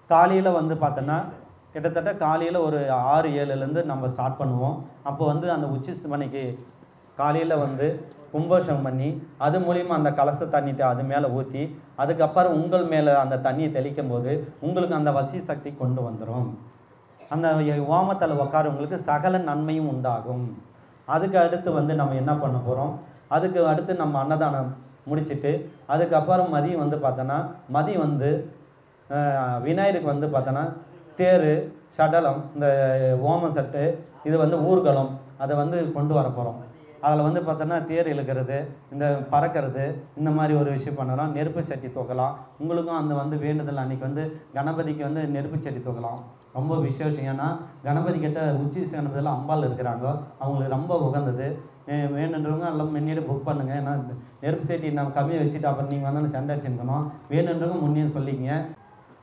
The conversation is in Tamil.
காலையில் வந்து பார்த்தோன்னா கிட்டத்தட்ட காலையில் ஒரு 6-7லேருந்து நம்ம ஸ்டார்ட் பண்ணுவோம். அப்போ வந்து அந்த உச்சி சிவனைக்கு காலையில் வந்து கும்பாபிஷேகம் பண்ணி அது மூலிமா அந்த கலச தண்ணி அது மேலே ஊற்றி அதுக்கப்புறம் உங்கள் மேலே அந்த தண்ணியை தெளிக்கும் போது உங்களுக்கு அந்த வசி சக்தி கொண்டு வந்துடும். அந்த ஹோமத்தில் உட்காரவங்களுக்கு சகல நன்மையும் உண்டாகும். அதுக்கு அடுத்து வந்து நம்ம என்ன பண்ண போகிறோம், அதுக்கு அடுத்து நம்ம அன்னதானம் முடிச்சுட்டு அதுக்கப்புறம் மதியம் வந்து பார்த்தோன்னா வந்து விநாயகருக்கு வந்து பார்த்தோன்னா தேர் சடலம் இந்த ஓம சட்டு இது வந்து ஊர்வலம் அதை வந்து கொண்டு வர போகிறோம். அதில் வந்து பார்த்தோன்னா தேர் இழுக்கிறது, இந்த பறக்கிறது, இந்த மாதிரி ஒரு விஷயம் பண்ணலாம். நெருப்பு சட்டி தூக்கலாம். உங்களுக்கும் அந்த வந்து வேண்டுதல் அன்றைக்கி வந்து கணபதிக்கு வந்து நெருப்பு சட்டி தூக்கலாம். ரொம்ப விசேஷம். ஏன்னா கணபதி கிட்ட உச்சி சேர்ந்ததில் அம்பாள் இருக்கிறாங்க, அவங்களுக்கு ரொம்ப உகந்தது. வேணுன்றவங்க எல்லாம் முன்னாடி புக் பண்ணுங்கள். ஏன்னா நெருப்பு சட்டி நம்ம கம்மியாக வச்சுட்டு அப்புறம் நீங்கள் வந்து சண்டை அடிச்சுக்கணும். வேணுன்றவங்க முன்னே சொல்லிக்கங்க.